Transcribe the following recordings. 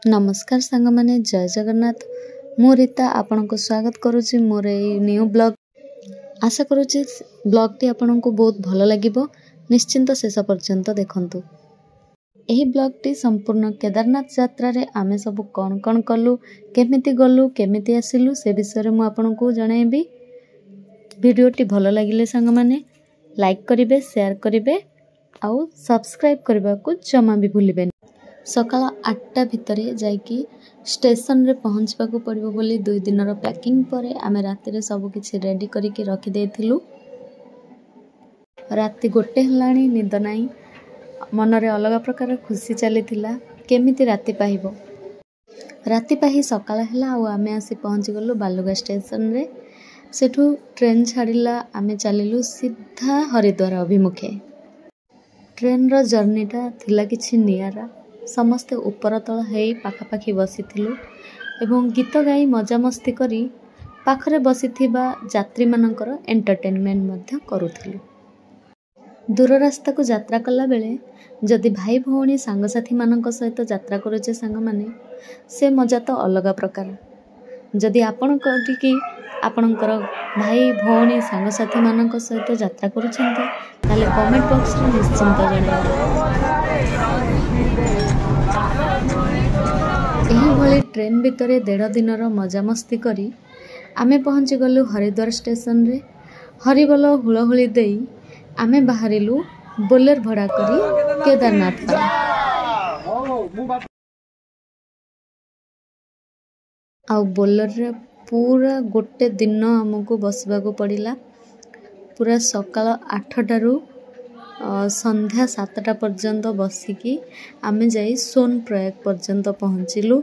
नमस्कार सांग माने जय जगन्नाथ। मु रीता आपन को स्वागत करुच्ची मोर न्यू ब्लॉग। आशा करुच्ची ब्लॉग टी आपन को बहुत भल लगिबो। निश्चिंत शेष पर्यंत देखंतु। एही ब्लॉग टी संपूर्ण केदारनाथ यात्रा रे आमे सब कौन कौन कलु, केमिति गलु, केमिति आसिलु से विषय मु आपन को जणाइबी। वीडियो टी भल लागिले सांग माने लाइक करिवे, शेयर करिवे आउ सब्सक्राइब करबा को जमा भी भूलिबेन। सकाल 8टा भितरे जाइकी स्टेशन रे पहुंचबा को पड़िबो बोली 2 दिनर पैकिंग परे आमे राति रे सब किछि रेडी करिके रखि देथिलु। राति 1 हलाणी निद नाही, मन रे अलग प्रकार खुशी चलीथिला केमिति राति पाइबो। राति पाही सकाल हला आ आमे आसी पहुंची गलु बालुगा स्टेशन रे। सेठू ट्रेन छाड़िला, आमे चलिलु सीधा हरिद्वार अभिमुखे। ट्रेन रो जर्नीटा थिला किछि नियारा। समस्ते ऊपर तल हेई पाखापाखी बसिथिलु एवं गीत गाई मजा मस्ती करी पाखरे बसिथिबा यात्री मानकर एंटरटेनमेंट मध्य करुथिलु। दूर रास्ता को यात्रा कला बेले जदि भाई भौणी सांगसाथी मानक सहित यात्रा करुचे सांग माने से मजा तो अलग प्रकार। जदि आपण कटिकी आपणकर भाई भौणी सांगसाथी मानक सहित यात्रा करुछन्ते ताले कमेंट बॉक्स रे निश्चिंत जणाइबे। एही भली ट्रेन भितरे 1.5 दिनर मजा मस्ती करी आमे पहुंची गलु हरिद्वार स्टेशन रे। हरिबोल हुलहुली देई आमे बाहरिलु बोलेर भड़ा करी केदारनाथ पर। आउ बोलेर रे पूरा गोटे दिन हमको बसबा को पड़िला। पूरा सकाल 8टारू संध्या 7टा पर्यंत बसिकी आमे जाई सोनप्रयाग पर्यंत पहुंचिलु।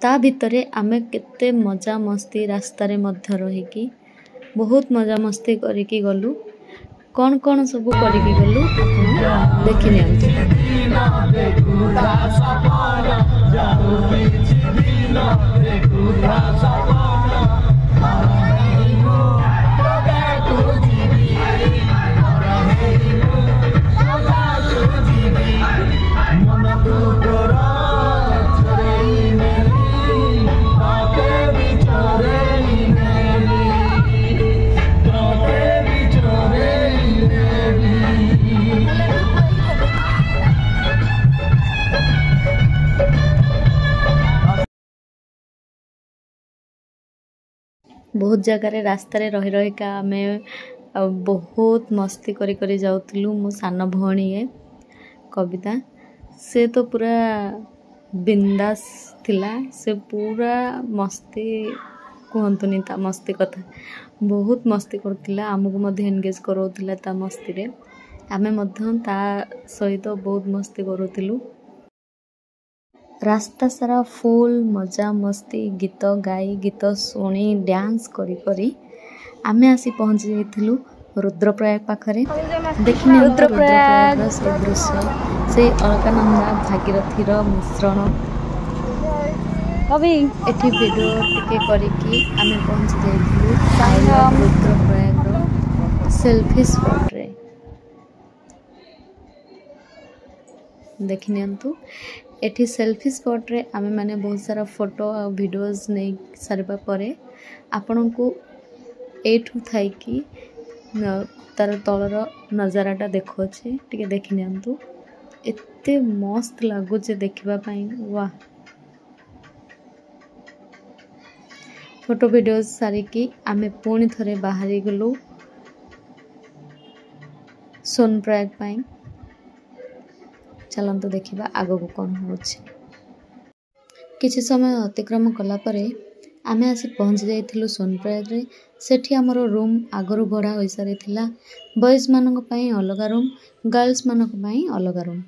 ता भितरे आमे केते मजा मस्ती रास्ता रे मध्य रहिकी बहुत मजा मस्ती करिकी गलु। कौन कौन सब करिकी गलु आपण देखि नियंतु। बहुत जगह रे रास्ता रे रही रही का आमे बहुत मस्ती करी करी जाउतलु। मो सान भौणी कविता से तो पूरा बिंदास थिला। से पूरा मस्ती कहंतुनी ता मस्ती कथा बहुत मस्ती करथिला। हमकु मध्ये एंगेज करौथिला ता मस्ती रे। आमे मध्ये ता सहित बहुत मस्ती करूथिलु। रास्ता सारा फुल मजा मस्ती गीत गाई गीत सुनी डांस करी करी आमे आसी पहुंच जाइथिलु रुद्रप्रयाग पाखरे। देखिने रुद्रप्रयाग से दृश्य से अलकानंदा भागीरथीर मिश्रण अभी एठी वीडियो टिके करिकी आमे पहुंच जाइथिलु रुद्रप्रयाग रो सेल्फी स्पॉट रे। देखिनियंतु एठी सेल्फी स्पॉट रे आमे माने बहुत सारा फोटो और वीडियोस नै सारबा परे आपन को एठू थाई कि तार तलर नजाराटा देखो छे टिके देखिनियंतु। एते मस्त लागो जे देखिबा पई वाह। फोटो वीडियोस सारी की आमे पुणी थरे बाहरी गलु सोनप्रयाग पई। चलंतु देखिबा आगो को कोन होछि। किछि समय अतिक्रम कला परे आमे आसी पहुंच जाइथिलु सोनप्रयाग रे। सेठी हमरो रूम आगरु भड़ा होई सारी थिला। बॉयज मानक पई अलगा रूम, गर्ल्स मानक पई अलगा रूम।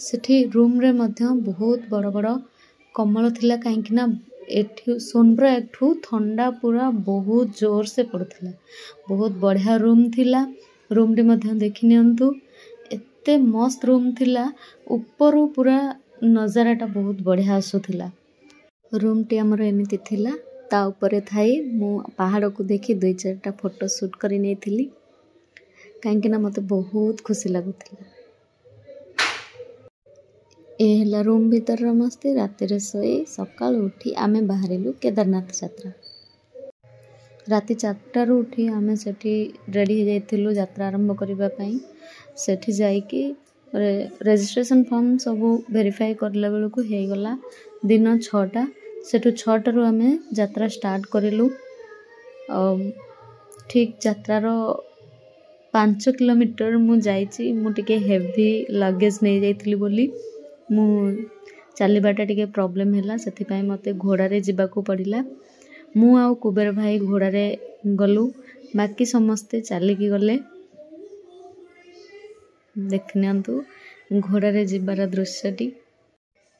सेठी रूम रे मध्य बहुत बड़ बड़ कमल थिला काहेकि ना एठी सोनप्रयाग ठू ठंडा पूरा बहुत जोर से पड़ुथिला। बहुत बढ़िया रूम थिला। रूम रे मध्य देखिनियंतु एते मस्त रूम थिला। ऊपर पूरा नजाराटा बहुत बढ़िया आसुथिला। रूम टी हमर एमिति थिला। ता ऊपर थाई मु पहाड़ को देखि 2-4टा फोटो शूट करी नेथिली काहेकि ना मते बहुत खुशी लागुथिला। ए हला रूम भीतर मस्ती रातिर शोई सकाल उठी आमे बाहरिलु केदारनाथ यात्रा। राति 4टारू उठी आमे सेठी रेडी हो जाइथिलु यात्रा आरंभ करिबा पई। सेठी जाइकी रेजिस्ट्रेशन फॉर्म सब वेरीफाई करला बेलू हो गला दिन 6टा। सेठू 6टारू आमे यात्रा स्टार्ट करिलु। ठीक यात्रार 5 किलोमीटर मु जाइची। मु टिके हेवी लगेज नहीं जाइथिली बोली मु चलीबाटा टिके प्रॉब्लम हैला, सेथि पई मते घोड़ा रे जिबाकू पड़िला। मु आउ कुबेर भाई घोड़ा रे गलु, बाकी समस्ते चलिकी गले। देखनियंतु घोड़ा रे जिबार दृश्यटी।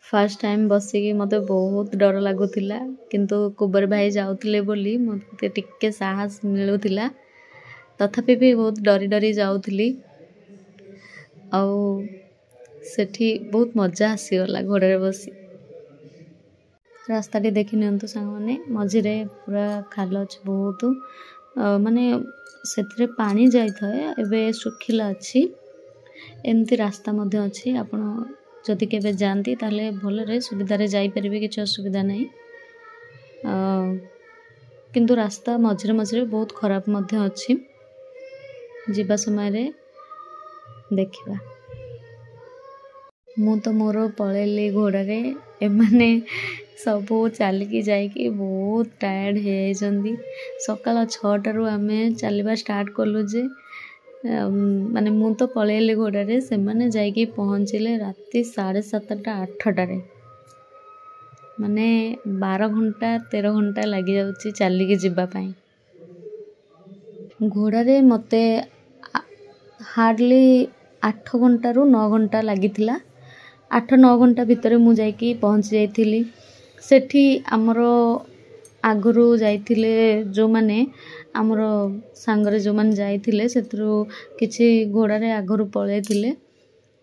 फर्स्ट टाइम बसिकी मते बहुत डर लागुथिला, किंतु कुबेर भाई जाउथिले बोली मते टिके साहस मिलुथिला। तथापि भी बहुत डरी डरी जाउथिली। आउ सेठी बहुत मजा आसीगला घोड़ा रे बसी। रास्ताटी देखि नियंतु सांगमाने मझिरे पूरा खाल अछि बहुत, माने सेथरे पानी जाई थाए एबे सुखिला अछि। एमती रास्ता मध्य अछि, आपण जदि केबे जानती ताले भलरे सुविधा रे जाई परिबे, किछ असुविधा नाही। किंतु रास्ता मझिरे मझिरे बहुत खराब मध्य अछि। जीवा समय रे देखिबा। मु तो मोर पळेली घोड़ा रे, एमाने सबो चलिकी जाइकी बहुत टायर्ड हे जंदी। सकाल 6टारू आमे चलिबा स्टार्ट करलु जे माने मु तो पळेली घोड़ा रे, से माने जाइकी पहुंचिले राति 7:30 8टा रे। माने 12 घंटा 13 घंटा लागि जाउची चलिकी जिबा पई। घोड़ा रे मते हार्डली 8 घंटारू 9 घंटा लागिथिला। 8-9 घंटा भितर मु जाइकी पहुंच जाइथिली। सेठी हमरो आगरू जाइथिले जो माने हमरो सांगरे जो माने जाइथिले सेतरो किछि घोड़ा रे आगरू पळेथिले,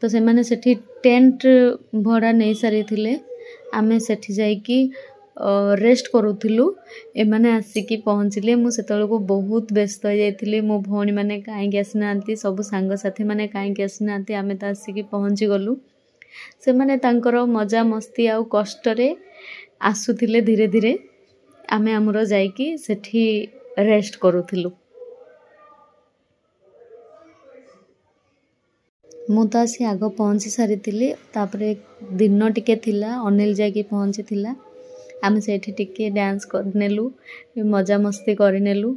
तो से माने सेठी टेंट भड़ा नै सारिथिले। आमे सेठी जाइकी रेस्ट करूथिलु। ए माने आसीकी पहुंचिले। मु सेतळको बहुत व्यस्त हो जाइथिली। मो भौणी माने काहे के आसनांती, सब सांग साथी माने काहे के आसनांती, आमे त आसीकी पहुंची गलु। से माने तांकर मजा मस्ती आउ कष्ट रे आसुथिले धीरे धीरे। आमे हमरो जाइकी सेठी रेस्ट करूथिलु। मु तो आसी आग पहुंची सारिथिली। तापरे दिन टिके थिला, अनिल जाइकी पहुंची थिला। आमे सेठी टिके डांस करनेलु, मजा मस्ती करनेलु।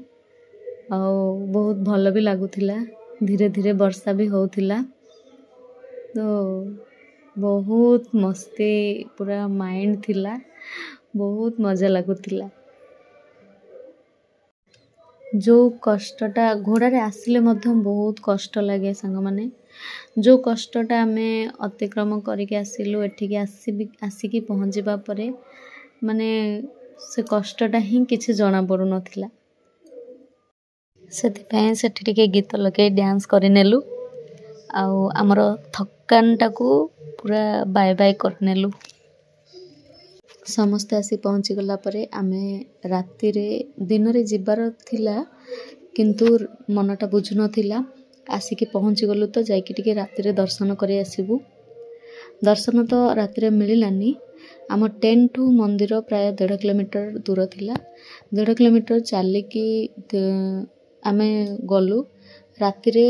आउ बहुत भलो भी लागुथिला। धीरे धीरे वर्षा भी होउथिला, तो बहुत मस्ती पूरा माइंड थिला। बहुत मजा लागुथिला। जो कष्टटा घोड़ा रे आसिले मध्य बहुत कष्ट लागे सांग माने। जो कष्टटा आमे अतिक्रम करिके आसिलु, एठिके आसिकी पहुंचिबा परे माने से कष्टटा ही किछि जणा पडु नथिला। सेति पय सेठी टिके गीत लगे डांस करिनेलु। आउ हमरो थकानटा को पूरा बाय बाय करनेलु। समस्त आसी पहुंची गला परे आमे राति रे दिन रे जिबार थिला, किंतु मनटा बुझु नथिला। आसिकी पहुंची गलु तो जाइकी टिके राति रे दर्शन करि आसीबु। दर्शन तो राति रे मिलिलानी। आम टेंट टू मंदिर प्राय 1.5 किलोमीटर दूर थिला। 1.5 किलोमीटर चलिकी आमे गलु। राति रे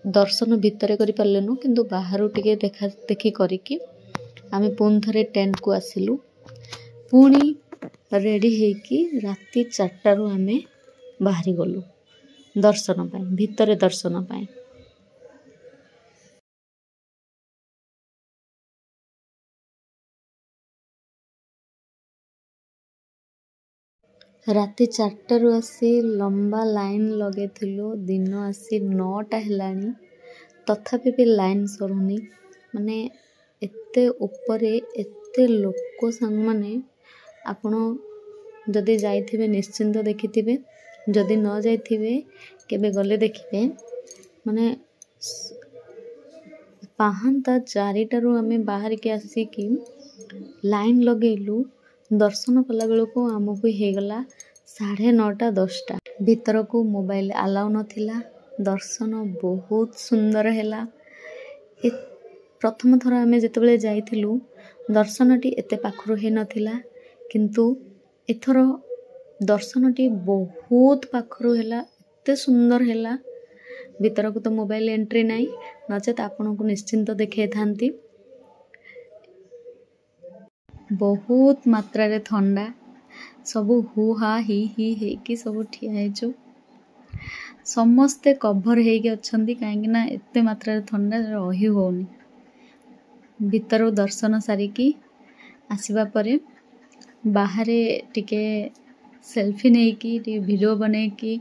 दर्शन भितरे करि पारलेनु, किंतु बाहरु टिके देखा देखि करिकी आमे पुन थरे टेंट को आसिलु। पुणी रेडी हेकी राति 4टारू आमे बाहरी गलु दर्शन पाई, भितरे दर्शन पाई। राति 4टारू आसी लंबा लाइन लगे थिलु। दिन आसी 9टा हेलानी, तथापि भी लाइन सरुनी। माने एते ऊपरे एते लोक संग माने आपण जदि जाइथिबे निश्चिंत देखिथिबे, जदि न जाइथिबे केबे गले देखिबे। माने पाहांता 4टारू आमे बाहर के आसीकी लाइन लगेलु। दर्शन कला बेलको आमको हेगला 9:30 10टा। भीतर को मोबाइल अलाउ नथिला। दर्शन बहुत सुंदर हैला। प्रथम थर आमे जेतेबेले जाइथिलु दर्शनटी एते पाखरु हे नथिला किंतु एथर दर्शनटी बहुत पाखरु हैला एते सुंदर हैला भीतर को तो मोबाइल एंट्री नहीं नचेत आपन को निश्चिंत देखे थांती बहुत मात्रा रे ठंडा सबु हु हा ही कि सबु ठिया हेचो समस्ते कभर हेके अच्छंती काहेकि ना एते मात्रा रे ठंडा रही होनी भीतर दर्शन सारिकी आसीबा परे बाहरे टिके सेल्फी नहीं की वीडियो बने की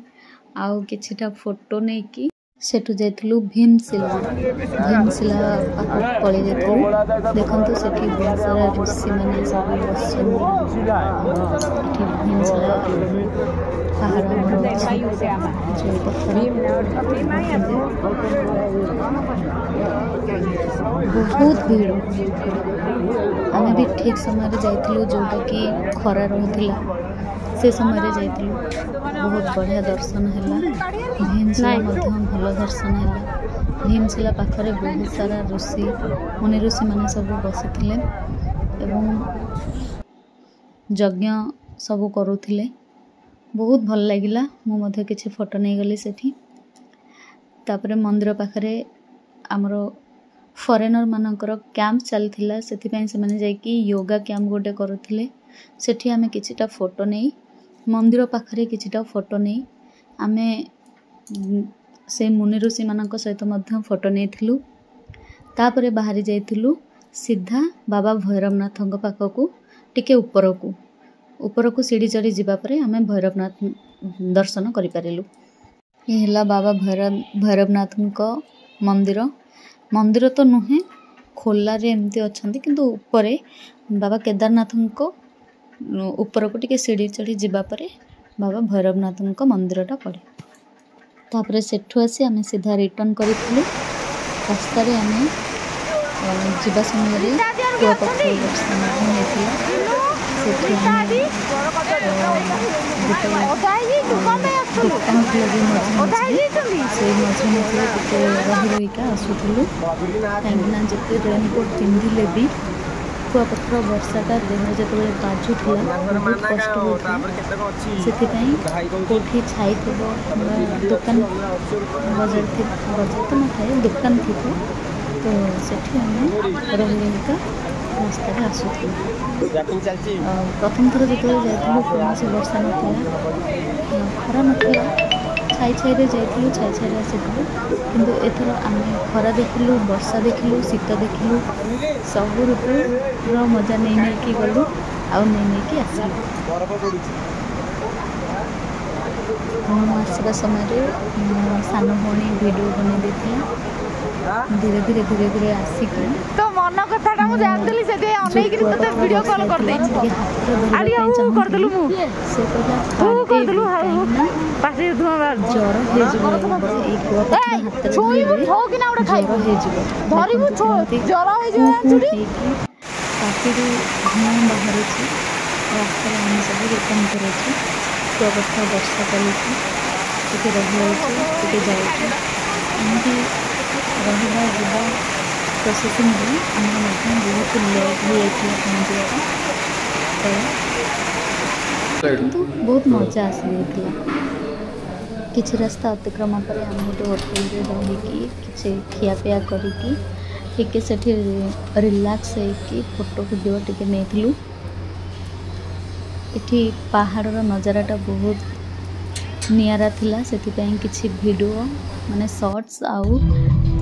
आउ किछिटा फोटो नहीं की सेठु जाइथिलु भीमशिला पाखक पळे जाइथिलु देखंतु सेठी बहुत सारा ऋषि माने सब बसछन एठी भीमशिला पहाड़ जो बहुत भीड़ आमे भी ठीक समय रे जाइथिलु जोटा कि खरा रहथिला से समय रे जाइथिलु बहुत बढ़िया दर्शन हैला भीमशिला मध्य भल दर्शन हैला भीमशिला पाखरे बहुत सारा ऋषि मुनि ऋषि माने सब बसिथिले एवं यज्ञ सब करूथिले बहुत भल लागिला मु मध्य किछि फोटो नै गली सेठी तापरे मंदिर पाखरे हमरो फॉरेनर मानकर कैंप चलथिला सेति पय से माने जाय कि योगा कैंप गोटे करूथिले सेठी हमें किछिटा फोटो नै मंदिर पाखरे किछिटा फोटो नै आमे से मुनि ऋषि मानक सहित मध्य फोटो नेथिलु तापरे बाहरी जाइथिलु सीधा बाबा भैरवनाथ पाखकू टिके ऊपरकू सीढ़ी चढ़ी जीवा परे आमे भैरवनाथ दर्शन करि पारिलु ये हला बाबा भैरवनाथ मंदिर तो नुहे खोला रे एमती अछंती किंतु ऊपरे बाबा केदारनाथ ऊपर को टिके सीढ़ी चढ़ी जीवा परे बाबा भैरवनाथ मंदिरटा पड़े तापरे सेठु आसी आमे सीधा रिटर्न करिथिलु रास्ता रे आमे जीवा समय रे कुआपथर दर्शन नेथिला सेठु आमे दुकान लगे से मझे रहीका आसुलु कहीं जिते रेनकोट पिंधिले भी कुआपथर वर्षाटा देह जो बाजुला बहुत कष्ट होता से छाई थी दुकान बजार तो न था दुकान थी तो सेठी रहीका रास्ता आसुलु प्रथम थर जो जाइलु कौन वर्षा नाला खरा नाला छाई छाई छाई आसिलु किंतु एथर आमे खरा देखिलु वर्षा देखिलु शीत देखिलु सब ऋतुर मजा नहीं कि गलु आउ नहीं कि आसिलु आसवा समय सान भौणी वीडियो बने देथिला धीरे धीरे आसिक तो मन कथा मु जानली से दे अनेक तते वीडियो कॉल कर दे आड़ी हम कर देलु मु से कहला तू कर देलु पासे धुआ बार ज्वर हे जिवो ए कुआ हाथ रे छोई मु ठो कि ना उडा खाई हे जिवो धरी मु छो ज्वर हे जिवो छुरी ताकि धुआ बाहर छी रास्ता रे हम सब रिटर्न करे छी तो अवस्था वर्षा चली छी के रही छी के जाई छी एमती रहिबा जीवा प्रोसेसिंग रे हमर मध्यम बहुत लेट हो जाइए तो बहुत मजा आसी किसी रास्ता अतिक्रम पर हम गोटे होटेल रे रही कि खियापिया करिकी टिके सेठी रिलैक्स होइकी फोटो वीडियो टिके नेथिलु एठी पहाड़ रो नजाराटा बहुत नियारा थिला सेति पय किछि वीडियो माने शॉर्ट्स आउ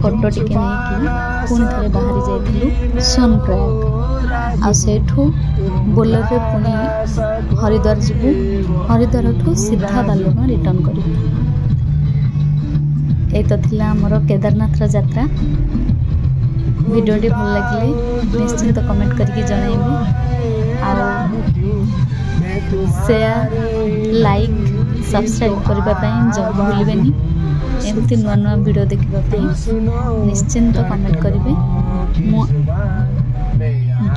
फोटो टिके नहीं पुणी थे बाहरी जाइलु सोनप्रयाग आ सेठू बोलेरो रे पुणी हरिद्वार जीवु हरिद्वार ठू सीधा बालुगां रिटर्न करू ए तो थिला हमर केदारनाथ यात्रा वीडियोटी भल लगे निश्चिंत कमेंट करके जनइबे आ शेयर लाइक सब्सक्राइब करने जब भूलबेनी एमती नुआ नुआ वीडियो देखा निश्चिंत कमेंट करेंगे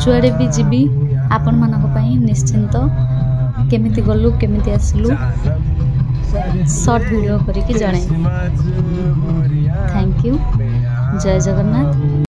जुआड़े भी जीवी आपण मानी निश्चिंत केमिति गलु केमिति आसिलु शॉर्ट वीडियो करके जणाई। Thank you. जय जगन्नाथ।